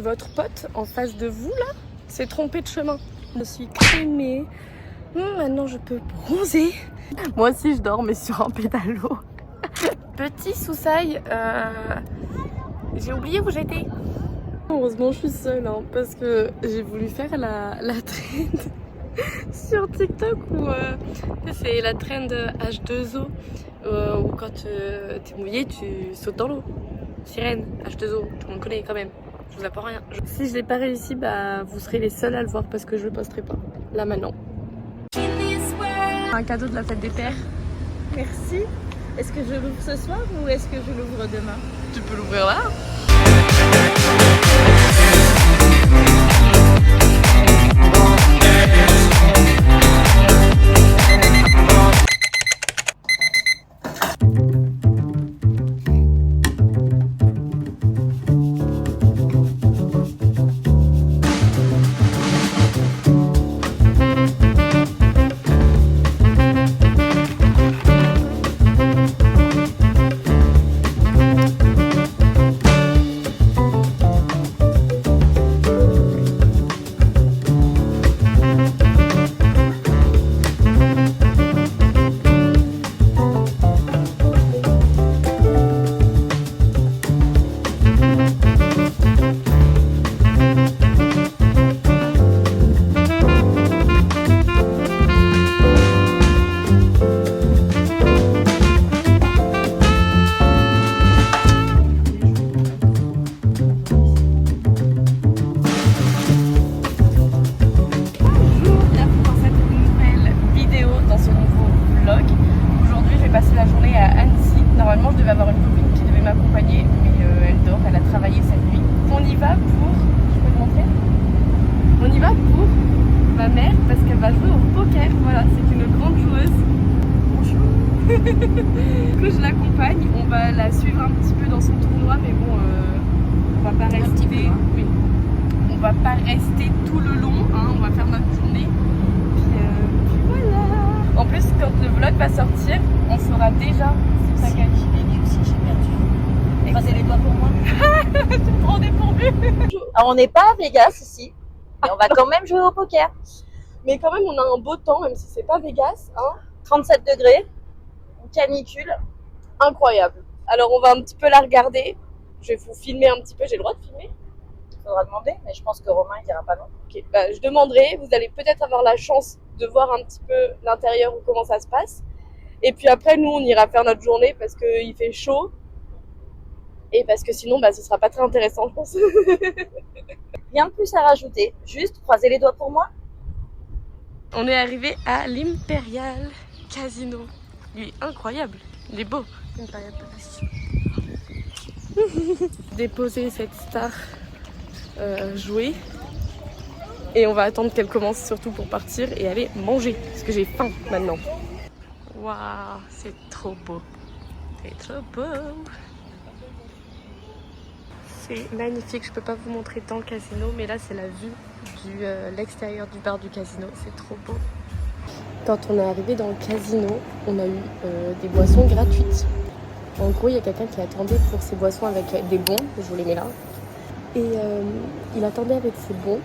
Votre pote en face de vous là s'est trompé de chemin. Je me suis crémée. Maintenant je peux bronzer. Moi aussi je dors mais sur un pédalo. Petit soussail, j'ai oublié où j'étais. Heureusement je suis seule hein, parce que j'ai voulu faire la trend sur TikTok où c'est la trend H2O où quand t'es mouillé tu sautes dans l'eau. Sirène, H2O, tout le monde connaît quand même. Je vous apprends rien. Si je l'ai pas réussi, bah vous serez les seuls à le voir parce que je le posterai pas. Là maintenant. Un cadeau de la fête des pères. Merci. Est-ce que je l'ouvre ce soir ou est-ce que je l'ouvre demain? Tu peux l'ouvrir là. Passer la journée à Annecy. Normalement je devais avoir une copine qui devait m'accompagner mais elle dort, elle a travaillé cette nuit. On y va pour... Je peux te montrer? On y va pour ma mère parce qu'elle va jouer au poker. Voilà, c'est une grande joueuse. Bonjour. Du coup je l'accompagne, on va la suivre un petit peu dans son tournoi mais bon on va pas rester... Oui. On va pas rester tout le long, hein, on va faire notre journée. Puis voilà. En plus quand le vlog va sortir, on saura déjà si ça gagne. Lui aussi, j'ai perdu. Croisez les doigts pour moi. Tu me prends dépourvu. Alors, on n'est pas à Vegas ici, mais on va quand même jouer au poker. Mais quand même, on a un beau temps, même si c'est pas Vegas. Hein. 37 degrés, une canicule. Incroyable. Alors, on va un petit peu la regarder. Je vais vous filmer un petit peu. J'ai le droit de filmer? Il faudra demander, mais je pense que Romain il dira pas non. Ok, bah, je demanderai. Vous allez peut-être avoir la chance de voir un petit peu l'intérieur ou comment ça se passe. Et puis après, nous, on ira faire notre journée parce qu'il fait chaud. Et parce que sinon, bah, ce sera pas très intéressant, je pense. Rien de plus à rajouter, juste croisez les doigts pour moi. On est arrivé à l'Imperial Casino. Il est incroyable, il est beau. Imperial Palace. Déposer cette star jouer. Et on va attendre qu'elle commence surtout pour partir et aller manger. Parce que j'ai faim maintenant. Waouh, c'est trop beau. C'est trop beau. C'est magnifique. Je peux pas vous montrer dans le casino, mais là c'est la vue de l'extérieur du bar du casino. C'est trop beau. Quand on est arrivé dans le casino, on a eu des boissons gratuites. En gros, il y a quelqu'un qui attendait pour ses boissons avec des bons. Je vous les mets là. Et il attendait avec ses bons.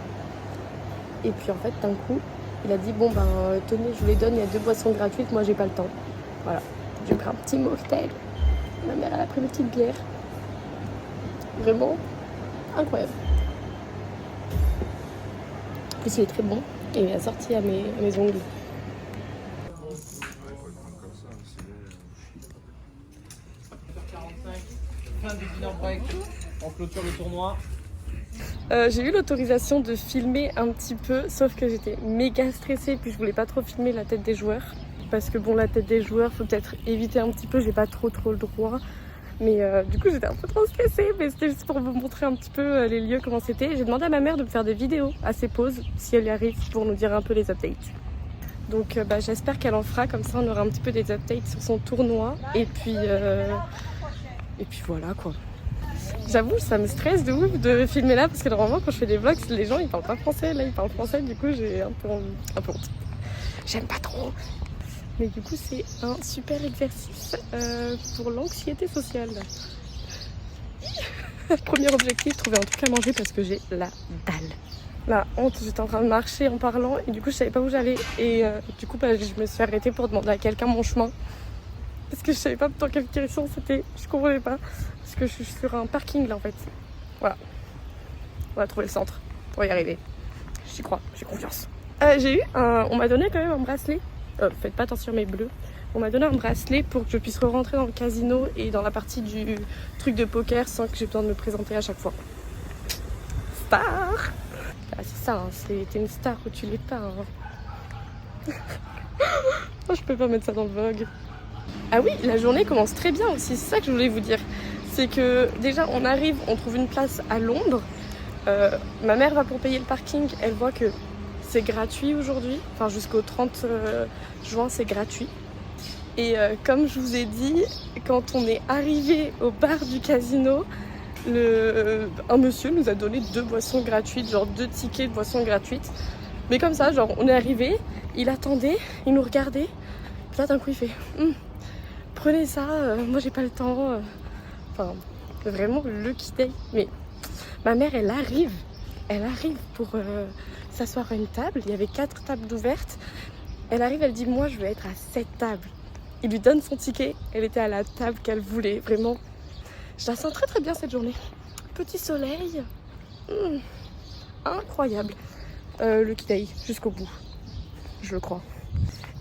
Et puis en fait, d'un coup, il a dit bon ben tenez, je vous les donne, il y a 2 boissons gratuites, moi j'ai pas le temps. Voilà, j'ai pris un petit mocktail. Ma mère elle a pris une petite bière. Vraiment incroyable. En plus il est très bon et il est assorti à mes ongles. On clôture le tournoi. J'ai eu l'autorisation de filmer un petit peu, sauf que j'étais méga stressée, puis je voulais pas trop filmer la tête des joueurs. Parce que bon, la tête des joueurs, faut peut-être éviter un petit peu, j'ai pas trop le droit. Mais du coup, j'étais un peu trop stressée, mais c'était juste pour vous montrer un petit peu les lieux, comment c'était. J'ai demandé à ma mère de me faire des vidéos à ses pauses, si elle y arrive, pour nous dire un peu les updates. Donc bah, j'espère qu'elle en fera, comme ça on aura un petit peu des updates sur son tournoi. Et puis voilà quoi. J'avoue, ça me stresse de ouf de filmer là parce que normalement quand je fais des vlogs, les gens ils parlent pas français, là ils parlent français, du coup j'ai un peu honte. J'aime pas trop. Mais du coup c'est un super exercice pour l'anxiété sociale. Premier objectif, trouver un truc à manger parce que j'ai la dalle. La honte, j'étais en train de marcher en parlant et du coup je savais pas où j'allais. Et du coup je me suis arrêtée pour demander à quelqu'un mon chemin. Parce que je savais pas dans quelle direction c'était, je comprenais pas. Parce que je suis sur un parking là en fait. Voilà. On va trouver le centre pour y arriver. J'y crois, j'ai confiance. On m'a donné quand même un bracelet. Faites pas attention à mes bleus. On m'a donné un bracelet pour que je puisse rentrer dans le casino et dans la partie du truc de poker sans que j'ai besoin de me présenter à chaque fois. Star! Ah, c'est ça, hein, t'es une star ou tu l'es pas. Hein. Oh, je peux pas mettre ça dans le vlog. Ah oui, la journée commence très bien aussi, c'est ça que je voulais vous dire. C'est que déjà on arrive, on trouve une place à Londres. Ma mère va pour payer le parking, elle voit que c'est gratuit aujourd'hui. Enfin jusqu'au 30 juin c'est gratuit. Et comme je vous ai dit, quand on est arrivé au bar du casino, un monsieur nous a donné 2 boissons gratuites, genre 2 tickets de boissons gratuites. Mais comme ça, genre on est arrivé, il attendait, il nous regardait. Puis là d'un coup il fait prenez ça, moi j'ai pas le temps. Enfin vraiment lucky day. Mais ma mère elle arrive pour s'asseoir à une table. Il y avait 4 tables d'ouvertes. Elle arrive, elle dit moi je veux être à cette table. Il lui donne son ticket, elle était à la table qu'elle voulait, vraiment. Je la sens très très bien cette journée. Petit soleil, incroyable. Le Kitaï, jusqu'au bout, je le crois.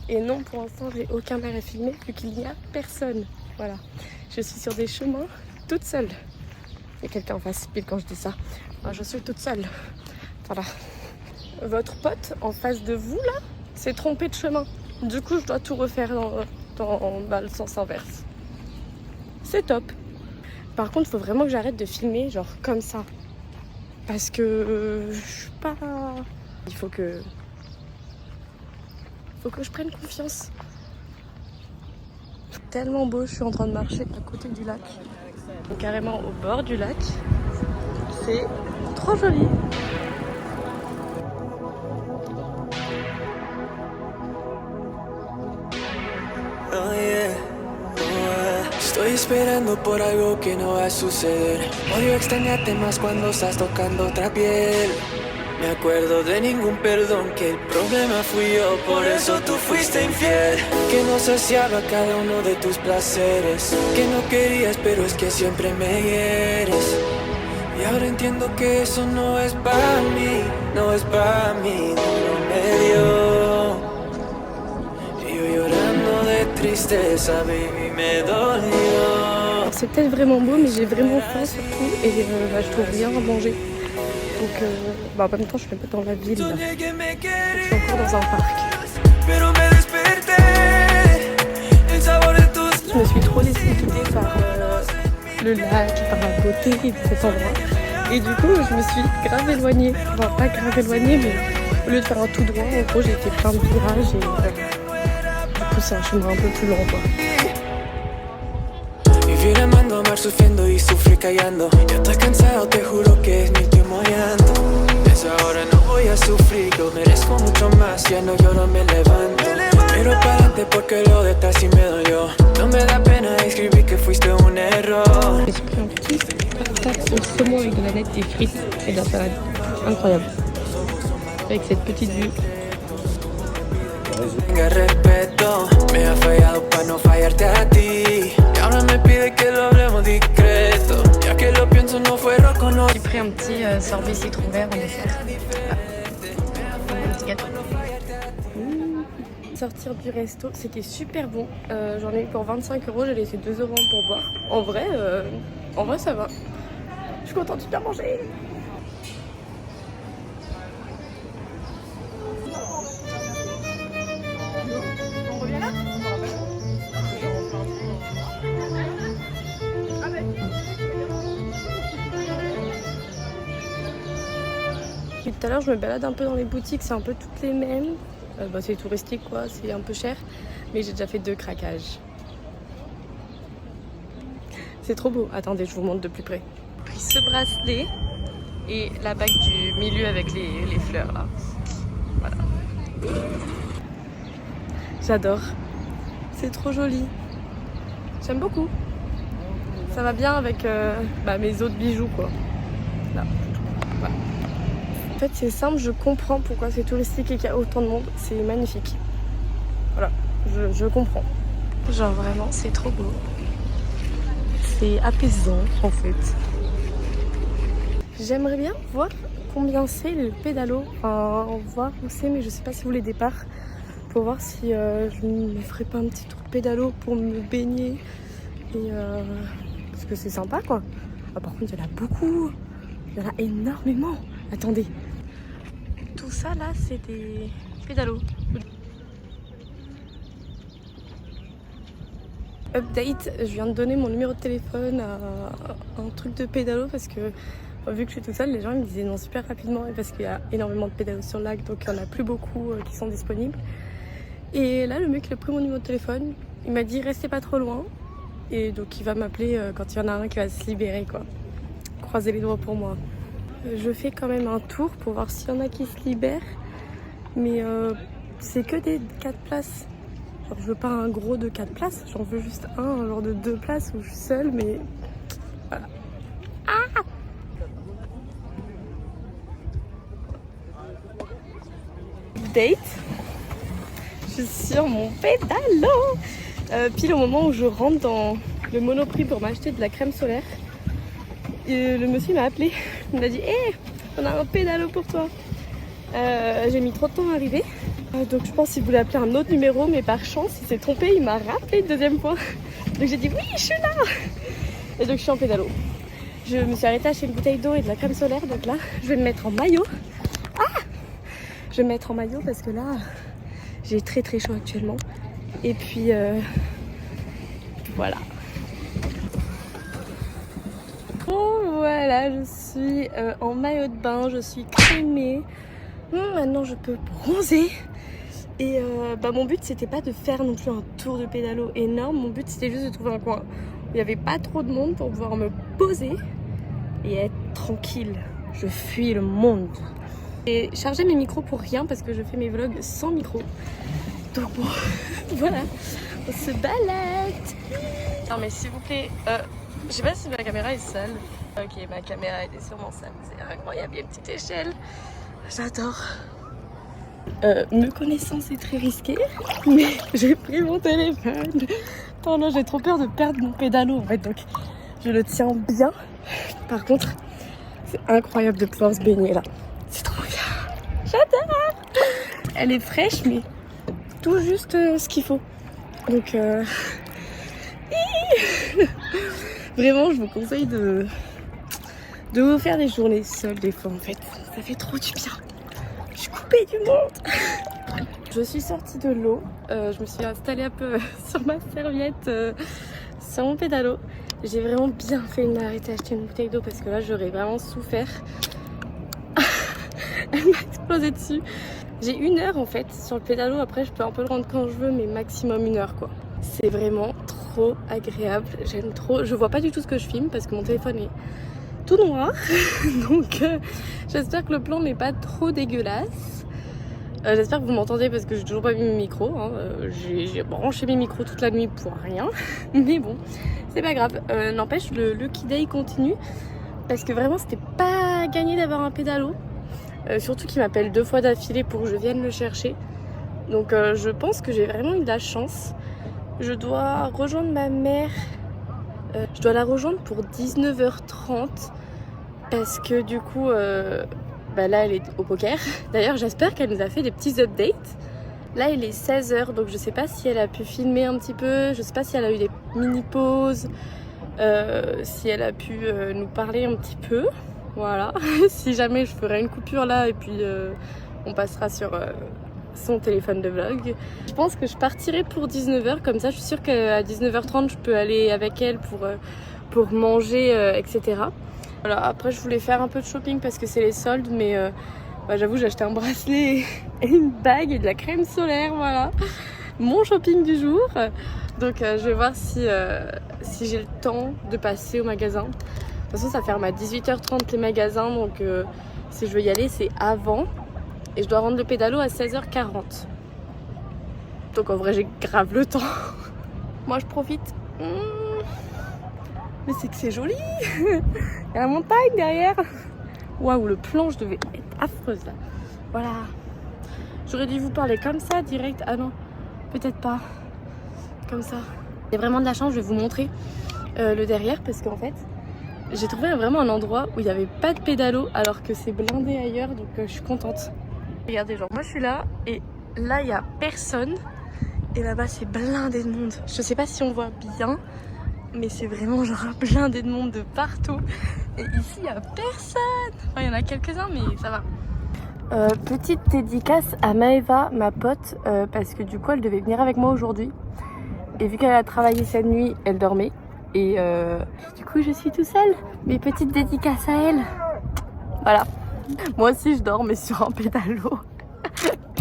Et non, pour l'instant, j'ai aucun mal à filmer vu qu'il n'y a personne. Voilà, je suis sur des chemins toute seule. Il y a quelqu'un en face pile quand je dis ça. Moi, je suis toute seule. Voilà. Votre pote en face de vous là, s'est trompé de chemin. Du coup, je dois tout refaire dans le sens inverse. C'est top. Par contre, il faut vraiment que j'arrête de filmer genre comme ça. Parce que je suis pas... Il faut que je prenne confiance. Tellement beau, je suis en train de marcher à côté du lac. Donc, carrément au bord du lac. C'est trop joli. Estoy esperando por algo que no va a suceder. Odio extrañarte más cuando estás tocando otra piel. Me acuerdo de ningún perdón, que el problema fui yo, por eso tú fuiste infiel. Que no saciaba cada uno de tus placeres, que no querías pero es que siempre me hieres. Y ahora entiendo que eso no es para mí, no es para mí, no me dio. Y yo llorando de tristeza, baby, me dolió. C'est peut-être vraiment beau, mais j'ai vraiment faim surtout et je trouve rien à manger. Donc en même temps je suis un peu dans la ville là. Je suis encore dans un parc. Je me suis trop laissée guider par le lac, par la beauté de cet endroit. Et du coup je me suis grave éloignée. Enfin pas grave éloignée, mais au lieu de faire un tout droit, en gros j'ai fait plein de virages et du coup c'est un chemin un peu plus long quoi. Vivir amando, amar sufriendo y sufrir callando. Ya estoy cansado, te juro que es mi último llanto. Desde ahora no voy a sufrir, yo merezco mucho más. Ya no lloro, me levanto. Pero para adelante porque lo de atrás sí me dolió. No me da pena escribir que fuiste un error. J'ai pris un petit tartare au saumon avec de la nette et frites et de la salade. Incroyable. Avec cette petite vue. Tenga respeto, me ha fallado para no fallarte a ti. Y ahora me pide que lo hablemos discreto. Ya que lo pienso no fue reconocido. J'ai pris un petit sorbet citron vert en dessert. Un petit gâteau. Sortir du resto, c'était super bon. J'en ai eu pour 25 €, j'ai laissé 2 € en pourboire. En vrai ça va. Je suis contente de bien manger. Depuis tout à l'heure, je me balade un peu dans les boutiques, c'est un peu toutes les mêmes. C'est touristique quoi, c'est un peu cher, mais j'ai déjà fait 2 craquages. C'est trop beau. Attendez, je vous montre de plus près. J'ai pris ce bracelet et la bague du milieu avec les fleurs là. Voilà. J'adore. C'est trop joli. J'aime beaucoup. Ça va bien avec mes autres bijoux quoi. Là. Voilà. En fait c'est simple, je comprends pourquoi c'est touristique et qu'il y a autant de monde. C'est magnifique. Voilà, je comprends. Genre vraiment c'est trop beau. C'est apaisant en fait. J'aimerais bien voir combien c'est le pédalo. Enfin voir où c'est, mais je sais pas si vous les départs. Pour voir si je me ferais pas un petit tour de pédalo pour me baigner. Et parce que c'est sympa quoi. Ah, par contre il y en a beaucoup. Il y en a énormément. Attendez. Tout ça là c'est des pédalos. Update, je viens de donner mon numéro de téléphone à un truc de pédalo parce que vu que je suis toute seule, les gens me disaient non super rapidement et parce qu'il y a énormément de pédalos sur le lac donc il n'y en a plus beaucoup qui sont disponibles. Et là le mec il a pris mon numéro de téléphone, il m'a dit restez pas trop loin et donc il va m'appeler quand il y en a un qui va se libérer quoi. Croisez les doigts pour moi. Je fais quand même un tour pour voir s'il y en a qui se libèrent mais c'est que des 4 places. Genre, je veux pas un gros de 4 places, j'en veux juste un genre de 2 places où je suis seule, mais voilà. Ah Date, je suis sur mon pédalo pile au moment où je rentre dans le Monoprix pour m'acheter de la crème solaire. Et le monsieur m'a appelé, il m'a dit hey, on a un pédalo pour toi. J'ai mis trop de temps à arriver. Donc je pense qu'il voulait appeler un autre numéro mais par chance il s'est trompé, il m'a rappelé une deuxième fois. Donc j'ai dit oui je suis là. Et donc je suis en pédalo. Je me suis arrêtée à acheter une bouteille d'eau et de la crème solaire. Donc là je vais me mettre en maillot. Je vais me mettre en maillot parce que là j'ai très très chaud actuellement. Et puis voilà. Bon voilà, je suis en maillot de bain, je suis crémée. Maintenant je peux bronzer. Et mon but c'était pas de faire non plus un tour de pédalo énorme. Mon but c'était juste de trouver un coin où il n'y avait pas trop de monde pour pouvoir me poser et être tranquille. Je fuis le monde. J'ai chargé mes micros pour rien parce que je fais mes vlogs sans micro. Donc bon, voilà, on se balade. Non mais s'il vous plaît, je sais pas si ma caméra est sale. Ok, ma caméra elle est sûrement sale, c'est incroyable, il y a une petite échelle. J'adore. Me connaissant c'est très risqué, mais j'ai pris mon téléphone. Oh non, j'ai trop peur de perdre mon pédalo en fait, donc je le tiens bien. Par contre, c'est incroyable de pouvoir se baigner là. C'est trop bien. J'adore. Elle est fraîche, mais tout juste ce qu'il faut. Donc, vraiment, je vous conseille de vous faire des journées seules des fois en fait. Ça fait trop du bien. Je suis coupée du monde. Je suis sortie de l'eau. Je me suis installée un peu sur ma serviette sur mon pédalo. J'ai vraiment bien fait de m'arrêter à acheter une bouteille d'eau parce que là j'aurais vraiment souffert. Elle m'a explosé dessus. J'ai 1 heure en fait sur le pédalo. Après je peux un peu le rendre quand je veux, mais maximum 1 heure quoi. C'est vraiment trop agréable. J'aime trop. Je vois pas du tout ce que je filme parce que mon téléphone est tout noir. Donc j'espère que le plan n'est pas trop dégueulasse. J'espère que vous m'entendez parce que j'ai toujours pas mis mes micros. Hein. J'ai branché mes micros toute la nuit pour rien. Mais bon, c'est pas grave. N'empêche, le Lucky Day continue. Parce que vraiment, c'était pas gagné d'avoir un pédalo. Surtout qu'il m'appelle 2 fois d'affilée pour que je vienne le chercher. Donc je pense que j'ai vraiment eu de la chance. Je dois rejoindre ma mère. Je dois la rejoindre pour 19h30. Parce que du coup... là elle est au poker. D'ailleurs j'espère qu'elle nous a fait des petits updates. Là il est 16h donc je sais pas si elle a pu filmer un petit peu. Je sais pas si elle a eu des mini pauses, si elle a pu nous parler un petit peu. Voilà. Si jamais je ferai une coupure là et puis on passera sur son téléphone de vlog. Je pense que je partirai pour 19h comme ça je suis sûre qu'à 19h30 je peux aller avec elle pour manger etc. Voilà, après je voulais faire un peu de shopping parce que c'est les soldes, mais j'avoue j'ai acheté un bracelet et une bague et de la crème solaire, voilà. Mon shopping du jour. Donc je vais voir si j'ai le temps de passer au magasin. De toute façon ça ferme à 18h30 les magasins, donc si je veux y aller c'est avant. Et je dois rendre le pédalo à 16h40. Donc en vrai j'ai grave le temps. Moi je profite Mais c'est que c'est joli. Il y a la montagne derrière. Waouh, le plan, je devais être affreuse là. Voilà. J'aurais dû vous parler comme ça, direct. Ah non, peut-être pas. Comme ça. Il y a vraiment de la chance, je vais vous montrer le derrière parce qu'en fait, j'ai trouvé vraiment un endroit où il n'y avait pas de pédalo alors que c'est blindé ailleurs, donc je suis contente. Regardez, genre moi je suis là et là il n'y a personne et là-bas c'est blindé de monde. Je sais pas si on voit bien, mais c'est vraiment genre blindé de monde de partout. Et ici il n'y a personne. Enfin il y en a quelques-uns mais ça va. Petite dédicace à Maëva, ma pote, parce que du coup elle devait venir avec moi aujourd'hui. Et vu qu'elle a travaillé cette nuit, elle dormait. Et du coup je suis tout seule. Mes petites dédicaces à elle. Voilà. Moi aussi je dors mais sur un pédalo.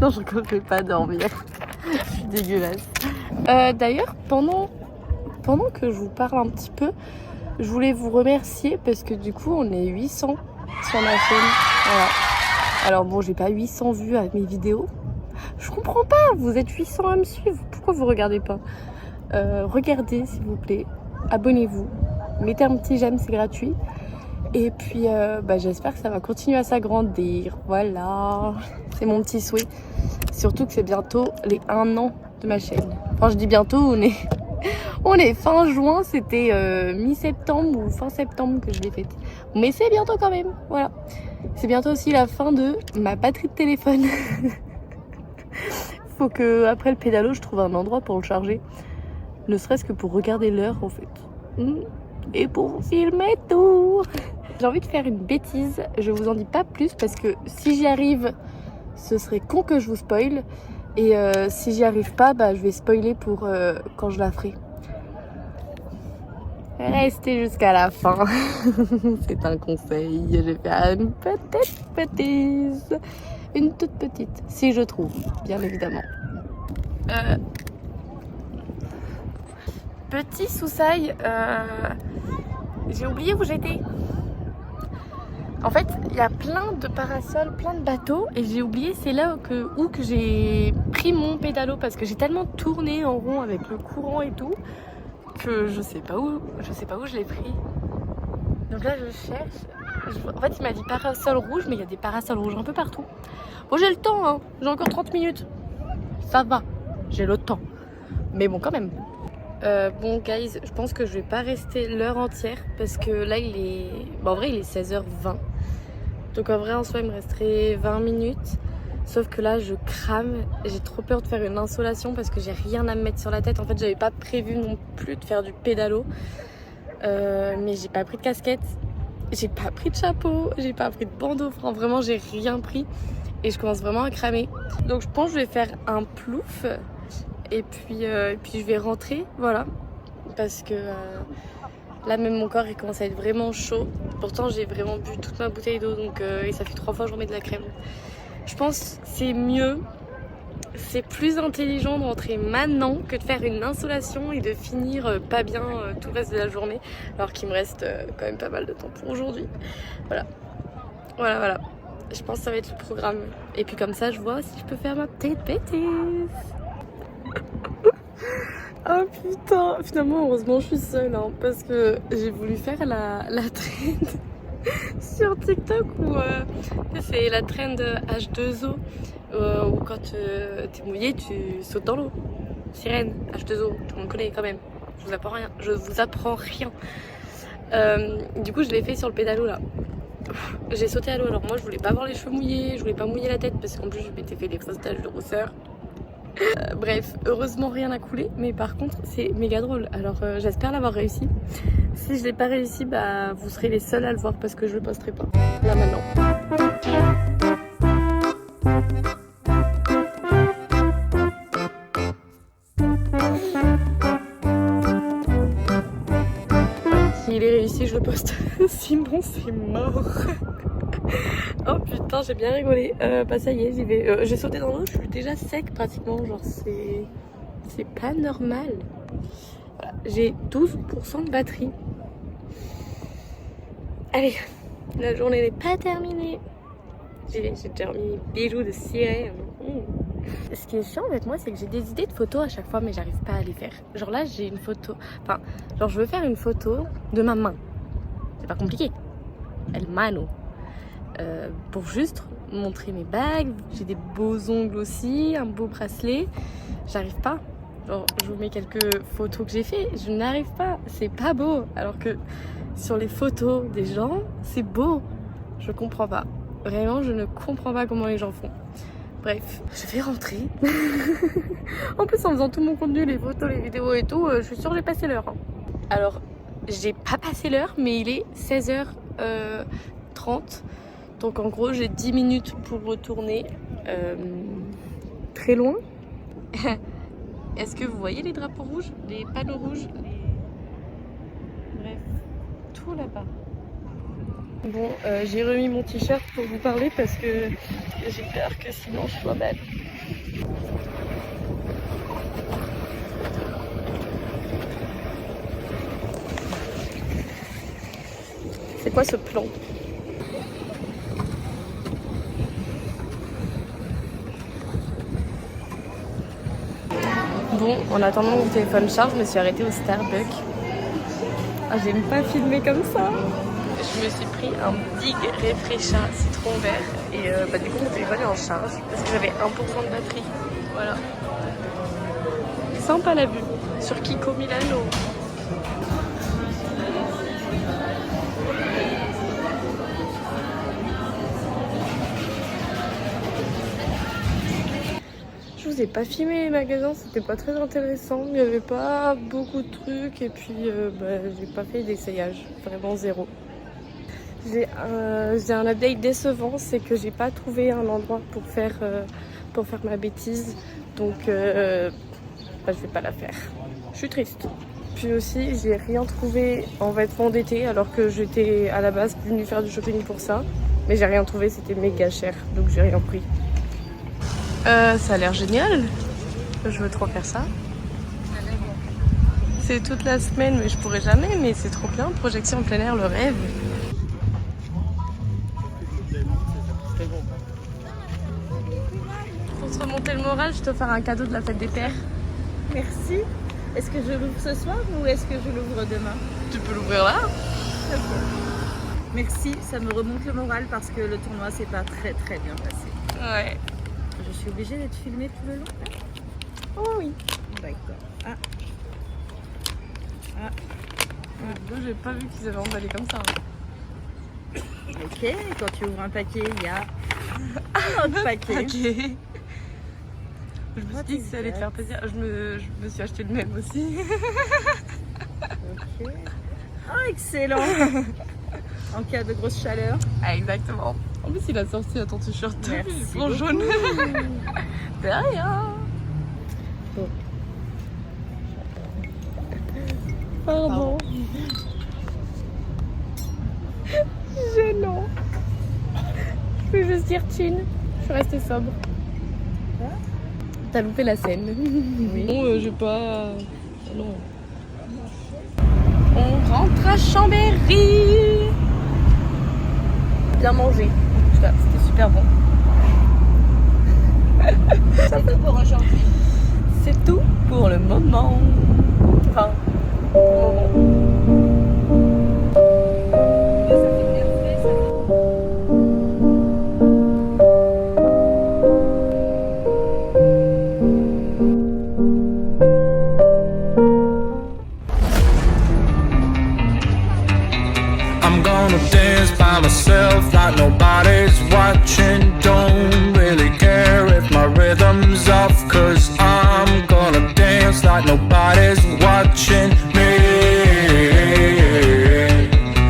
Non je ne vais pas dormir. Je suis dégueulasse. D'ailleurs pendant que je vous parle un petit peu, je voulais vous remercier parce que du coup on est 800 sur ma chaîne. Voilà. Alors bon j'ai pas 800 vues à mes vidéos. Je comprends pas, vous êtes 800 à me suivre. Pourquoi vous regardez pas? Regardez s'il vous plaît. Abonnez-vous. Mettez un petit j'aime, c'est gratuit. Et puis j'espère que ça va continuer à s'agrandir. Voilà. C'est mon petit souhait. Surtout que c'est bientôt les 1 an de ma chaîne. Enfin je dis bientôt, on est fin juin, c'était mi-septembre ou fin septembre que je l'ai faite. Mais c'est bientôt quand même, voilà. C'est bientôt aussi la fin de ma batterie de téléphone. Faut que après le pédalo, je trouve un endroit pour le charger. Ne serait-ce que pour regarder l'heure en fait. Et pour vous filmer tout. J'ai envie de faire une bêtise, je vous en dis pas plus parce que si j'y arrive, ce serait con que je vous spoil. Et si j'y arrive pas, je vais spoiler pour quand je la ferai. Restez jusqu'à la fin. C'est un conseil. Je vais faire une petite bêtise. Une toute petite, si je trouve, bien évidemment. Petit Soussaï, j'ai oublié où j'étais. En fait, il y a plein de parasols, plein de bateaux et j'ai oublié c'est là où que j'ai pris mon pédalo parce que j'ai tellement tourné en rond avec le courant et tout que je sais pas où je l'ai pris. Donc là je cherche. En fait il m'a dit parasol rouge mais il y a des parasols rouges un peu partout. Bon j'ai le temps hein, j'ai encore 30 minutes. Ça va, j'ai le temps. Mais bon quand même. Bon guys, je pense que je vais pas rester l'heure entière parce que là il est... en vrai il est 16h20. Donc en vrai en soi il me resterait 20 minutes. Sauf que là je crame, j'ai trop peur de faire une insolation parce que j'ai rien à me mettre sur la tête. En fait j'avais pas prévu non plus de faire du pédalo. Mais j'ai pas pris de casquette, j'ai pas pris de chapeau, j'ai pas pris de bandeau. Enfin vraiment j'ai rien pris et je commence vraiment à cramer. Donc je pense que je vais faire un plouf. Et puis je vais rentrer, voilà, parce que là même mon corps il commence à être vraiment chaud. Pourtant j'ai vraiment bu toute ma bouteille d'eau, donc et ça fait 3 fois que je remets de la crème. Je pense que c'est mieux, c'est plus intelligent de rentrer maintenant que de faire une insolation et de finir pas bien tout le reste de la journée, alors qu'il me reste quand même pas mal de temps pour aujourd'hui. Voilà. Je pense que ça va être le programme. Et puis comme ça je vois si je peux faire ma petite bêtise. Oh putain, finalement heureusement je suis seule hein, parce que j'ai voulu faire la trend sur TikTok où c'est la trend H2O où quand t'es mouillé tu sautes dans l'eau. Sirène, H2O, tout le monde connaît quand même. Je vous apprends rien. Du coup je l'ai fait sur le pédalo là. J'ai sauté à l'eau, alors moi je voulais pas avoir les cheveux mouillés, je voulais pas mouiller la tête parce qu'en plus je m'étais fait des grosses taches de rousseur. Bref, heureusement rien n'a coulé, mais par contre c'est méga drôle, alors j'espère l'avoir réussi. Si je l'ai pas réussi, vous serez les seuls à le voir parce que je le posterai pas là maintenant. S'il est réussi, je le poste. Sinon c'est mort. Oh putain, j'ai bien rigolé. Ça y est, j'y vais. J'ai sauté dans l'eau, je suis déjà sec pratiquement. Genre, c'est pas normal. Voilà, j'ai 12% de batterie. Allez, la journée n'est pas terminée. J'ai déjà remis bijoux de sirène. Ce qui est chiant avec moi, c'est que j'ai des idées de photos à chaque fois, mais j'arrive pas à les faire. Genre là, j'ai une photo, enfin, genre je veux faire une photo de ma main. C'est pas compliqué. El mano. Pour juste montrer mes bagues, j'ai des beaux ongles aussi, un beau bracelet. J'arrive pas. Genre, je vous mets quelques photos que j'ai fait, je n'arrive pas. C'est pas beau. Alors que sur les photos des gens, c'est beau. Je comprends pas. Vraiment, je ne comprends pas comment les gens font. Bref, je vais rentrer. En plus, en faisant tout mon contenu, les photos, les vidéos et tout, je suis sûre que j'ai passé l'heure. Alors, j'ai pas passé l'heure, mais il est 16h30. Donc en gros, j'ai 10 minutes pour retourner. Très loin. Est-ce que vous voyez les drapeaux rouges? Les panneaux rouges? Bref, tout là-bas. Bon, j'ai remis mon t-shirt pour vous parler parce que j'ai peur que sinon je sois belle. C'est quoi ce plan? Bon, en attendant que mon téléphone charge, je me suis arrêtée au Starbucks. Ah, j'aime pas filmer comme ça. Je me suis pris un big Refresha citron vert et du coup mon téléphone est en charge parce que j'avais 1% de batterie. Voilà. Sympa la vue sur Kiko Milano. Je vous ai pas filmé les magasins, c'était pas très intéressant. Il n'y avait pas beaucoup de trucs et puis j'ai pas fait d'essayage, vraiment zéro. J'ai un update décevant, c'est que j'ai pas trouvé un endroit pour faire ma bêtise, donc je vais pas la faire. Je suis triste. Puis aussi, j'ai rien trouvé en vêtements d'été alors que j'étais à la base venue faire du shopping pour ça, mais j'ai rien trouvé, c'était méga cher, donc j'ai rien pris. Ça a l'air génial. Je veux trop faire ça. C'est toute la semaine, mais je pourrais jamais, mais c'est trop bien. Projection en plein air, le rêve. Pour te remonter le moral, je te faire un cadeau de la fête des pères. Merci. Est-ce que je l'ouvre ce soir ou est-ce que je l'ouvre demain? Tu peux l'ouvrir là. Ok. Merci, ça me remonte le moral parce que le tournoi s'est pas très bien passé. Ouais. Je suis obligée d'être filmée tout le long là? Oh oui. D'accord. J'ai pas vu qu'ils avaient emballé comme ça. Ok, quand tu ouvres un paquet, il y a un autre paquet. Okay. Je me suis dit que ça allait te faire plaisir. Je me suis acheté le même aussi. Ok. Oh, excellent. En cas de grosse chaleur. Ah, exactement. En plus, il a sorti à ton t-shirt. Merci en jaune. De rien. Bon. Pardon. Gênant. Je peux juste dire chin. Je suis restée sobre. T'as loupé la scène. Oui. Bon, j'ai pas... Non. On rentre à Chambéry. Bien mangé. C'était super bon. C'est tout pour aujourd'hui. C'est tout pour le moment. Enfin, pour le moment. Ça fait bien frais, ça fait... I'm gonna dance by myself like nobody's watching. Don't really care if my rhythm's off, 'cause I'm gonna dance like nobody's watching me.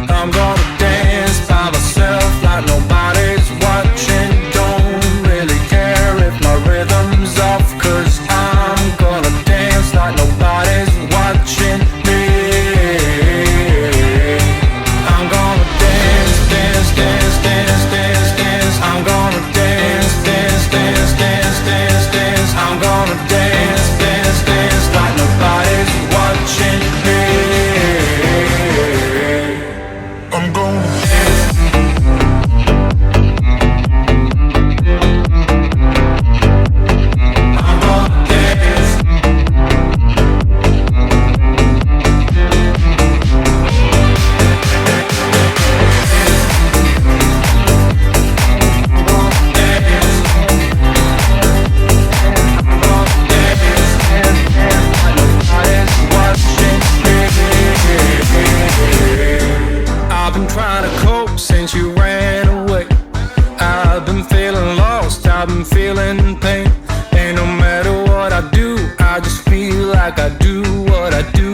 I'm gonna dance by myself like nobody's watching. Don't really care if my rhythm's off, 'cause I'm gonna dance like nobody's watching me. I'm gonna dance, dance, dance, dance, dance, dance. I'm gonna dance, dance, dance, dance, dance, dance. I'm gonna dance, dance, dance like nobody's watching like I do what I do